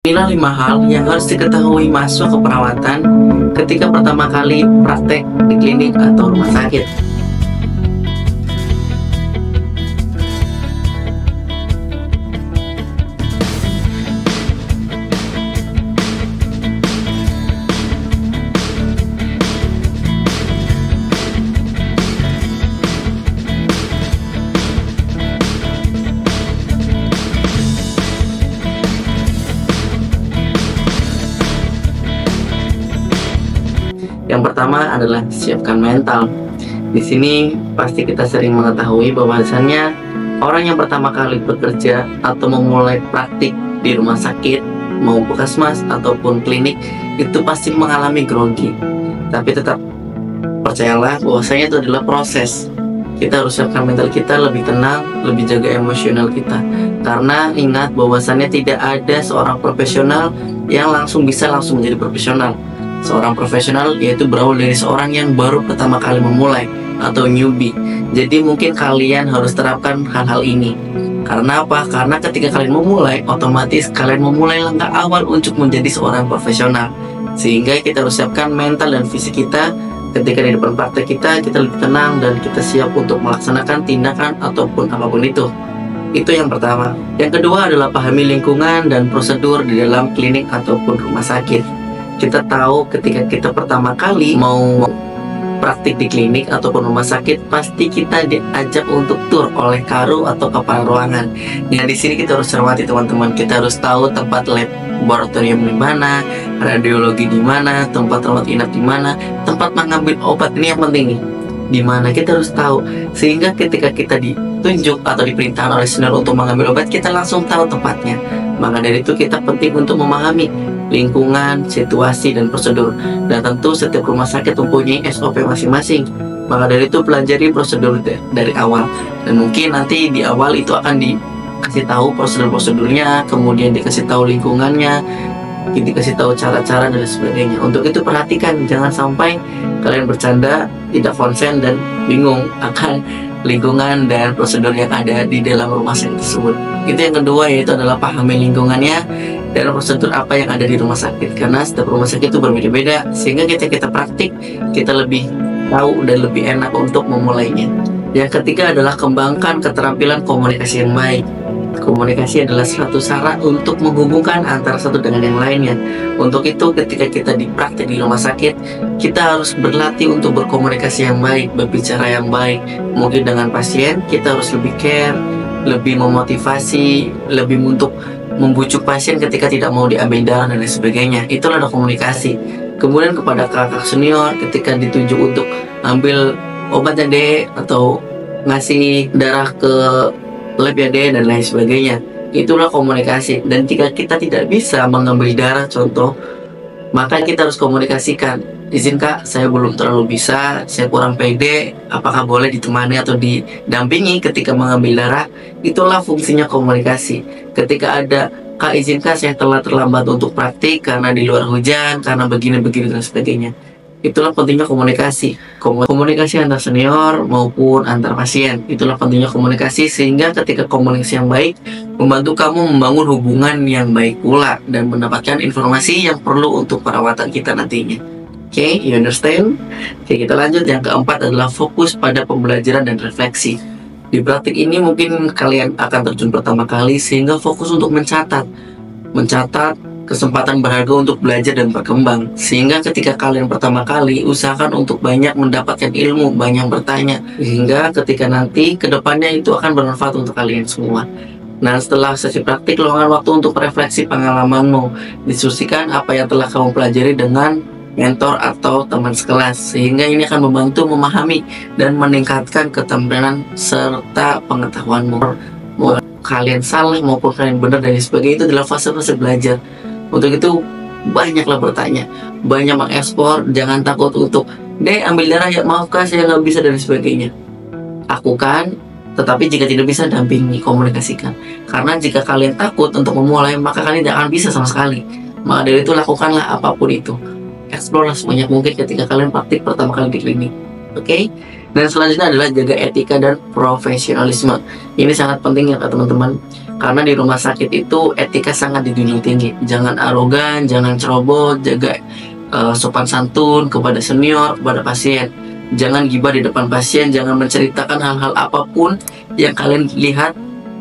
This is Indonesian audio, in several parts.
Inilah 5 hal yang harus diketahui mahasiswa keperawatan ketika pertama kali praktek di klinik atau rumah sakit. Yang pertama adalah siapkan mental. Di sini pasti kita sering mengetahui bahwasannya orang yang pertama kali bekerja atau memulai praktik di rumah sakit, mau puskesmas ataupun klinik, itu pasti mengalami grogi. Tapi tetap percayalah bahwasanya itu adalah proses. Kita harus siapkan mental kita lebih tenang, lebih jaga emosional kita. Karena ingat bahwasannya tidak ada seorang profesional yang langsung menjadi profesional. Seorang profesional yaitu berawal dari seorang yang baru pertama kali memulai atau newbie. Jadi mungkin kalian harus terapkan hal-hal ini. Karena apa? Karena ketika kalian memulai, otomatis kalian memulai langkah awal untuk menjadi seorang profesional. Sehingga kita harus siapkan mental dan fisik kita. Ketika di depan praktek kita lebih tenang dan kita siap untuk melaksanakan tindakan ataupun apapun itu. Itu yang pertama. Yang kedua adalah pahami lingkungan dan prosedur di dalam klinik ataupun rumah sakit. Kita tahu ketika kita pertama kali mau praktik di klinik ataupun rumah sakit, pasti kita diajak untuk tur oleh karu atau kepala ruangan. Nah, di sini kita harus cermati teman-teman. Kita harus tahu tempat laboratorium di mana, radiologi di mana, tempat rawat inap di mana, tempat mengambil obat. Ini yang penting nih. Di mana kita harus tahu, sehingga ketika kita ditunjuk atau diperintahkan oleh senior untuk mengambil obat, kita langsung tahu tempatnya. Maka dari itu kita penting untuk memahami lingkungan, situasi, dan prosedur. Dan tentu setiap rumah sakit mempunyai SOP masing-masing. Maka dari itu pelajari prosedur dari awal. Dan mungkin nanti di awal itu akan dikasih tahu prosedur-prosedurnya, kemudian dikasih tahu lingkungannya, dikasih tahu cara-cara dan sebagainya. Untuk itu perhatikan, jangan sampai kalian bercanda, tidak konsen dan bingung akan lingkungan dan prosedur yang ada di dalam rumah sakit tersebut. Itu yang kedua, yaitu adalah pahami lingkungannya dan prosedur apa yang ada di rumah sakit. Karena setiap rumah sakit itu berbeda-beda, sehingga kita praktik, kita lebih tahu dan lebih enak untuk memulainya. Yang ketiga adalah kembangkan keterampilan komunikasi yang baik. Komunikasi adalah suatu cara untuk menghubungkan antara satu dengan yang lainnya. Untuk itu ketika kita dipraktik di rumah sakit, kita harus berlatih untuk berkomunikasi yang baik, berbicara yang baik. Mungkin dengan pasien kita harus lebih care, lebih memotivasi, lebih untuk membujuk pasien ketika tidak mau diambil darah dan lain sebagainya. Itulah komunikasi. Kemudian kepada kakak senior ketika ditunjuk untuk ambil obat ya dek, atau ngasih darah ke lab ya deh, dan lain sebagainya. Itulah komunikasi. Dan jika kita tidak bisa mengambil darah contoh, maka kita harus komunikasikan. Izin kak, saya belum terlalu bisa, saya kurang pede, apakah boleh ditemani atau didampingi ketika mengambil darah? Itulah fungsinya komunikasi. Ketika ada, kak izin kak, saya telah terlambat untuk praktik karena di luar hujan, karena begini-begini dan sebagainya. Itulah pentingnya komunikasi. Komunikasi antar senior maupun antar pasien. Itulah pentingnya komunikasi, sehingga ketika komunikasi yang baik membantu kamu membangun hubungan yang baik pula dan mendapatkan informasi yang perlu untuk perawatan kita nantinya. Oke, you understand? Oke, kita lanjut. Yang keempat adalah fokus pada pembelajaran dan refleksi. Di praktik ini mungkin kalian akan terjun pertama kali, sehingga fokus untuk mencatat kesempatan berharga untuk belajar dan berkembang. Sehingga ketika kalian pertama kali, usahakan untuk banyak mendapatkan ilmu, banyak bertanya, sehingga ketika nanti kedepannya itu akan bermanfaat untuk kalian semua. Nah, setelah sesi praktik, luangkan waktu untuk refleksi pengalamanmu. Diskusikan apa yang telah kamu pelajari dengan mentor atau teman sekelas, sehingga ini akan membantu memahami dan meningkatkan keterampilan serta pengetahuanmu. Mau kalian salah maupun kalian benar dan sebagainya, itu adalah fase-fase belajar. Untuk itu banyaklah bertanya, banyak mengekspor, jangan takut untuk deh ambil darah ya, maaf kak saya nggak bisa dan sebagainya. Lakukan, tetapi jika tidak bisa dampingi, komunikasikan. Karena jika kalian takut untuk memulai, maka kalian tidak akan bisa sama sekali. Maka dari itu lakukanlah apapun itu, eksplorlah sebanyak mungkin ketika kalian praktik pertama kali di klinik. Oke? Dan selanjutnya adalah jaga etika dan profesionalisme. Ini sangat penting ya teman-teman. Karena di rumah sakit itu etika sangat dijunjung tinggi. Jangan arogan, jangan ceroboh, jaga sopan santun kepada senior, kepada pasien. Jangan gibah di depan pasien, jangan menceritakan hal-hal apapun yang kalian lihat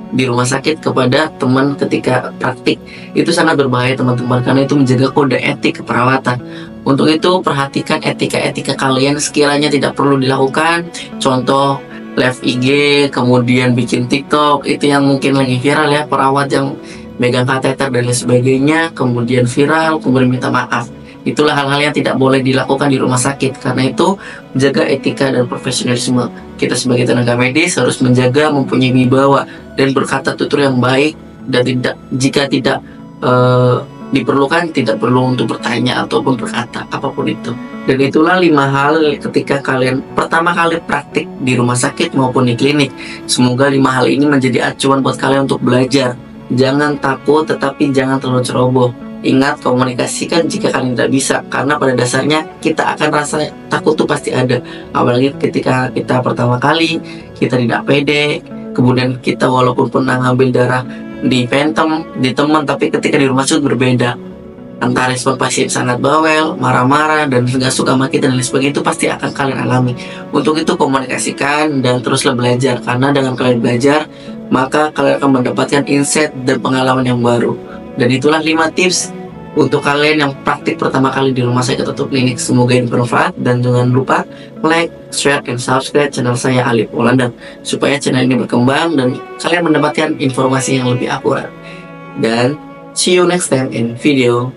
di rumah sakit kepada teman ketika praktik. Itu sangat berbahaya teman-teman, karena itu menjaga kode etik keperawatan. Untuk itu perhatikan etika-etika kalian sekiranya tidak perlu dilakukan. Contoh live IG, kemudian bikin TikTok, itu yang mungkin lagi viral ya, perawat yang megang kateter dan lain sebagainya, kemudian viral, kemudian minta maaf. Itulah hal-hal yang tidak boleh dilakukan di rumah sakit. Karena itu menjaga etika dan profesionalisme. Kita sebagai tenaga medis harus menjaga, mempunyai wibawa dan berkata tutur yang baik, dan jika tidak diperlukan, tidak perlu untuk bertanya ataupun berkata apapun itu. Dan itulah 5 hal ketika kalian pertama kali praktik di rumah sakit maupun di klinik. Semoga 5 hal ini menjadi acuan buat kalian untuk belajar. Jangan takut, tetapi jangan terlalu ceroboh. Ingat, komunikasikan jika kalian tidak bisa, karena pada dasarnya kita akan rasa takut tuh pasti ada. Apalagi ketika kita pertama kali, kita tidak pede, kemudian kita walaupun pernah ngambil darah di Phantom, di teman, tapi ketika di rumah sakit berbeda. Antara respon pasien sangat bawel, marah-marah, dan nggak suka sama kita dan lain sebagainya, itu pasti akan kalian alami. Untuk itu komunikasikan dan teruslah belajar, karena dengan kalian belajar, maka kalian akan mendapatkan insight dan pengalaman yang baru. Dan itulah 5 tips untuk kalian yang praktik pertama kali di rumah sakit atau klinik. Semoga ini bermanfaat, dan jangan lupa like, share, dan subscribe channel saya Alif Wulandar, supaya channel ini berkembang dan kalian mendapatkan informasi yang lebih akurat. Dan see you next time in video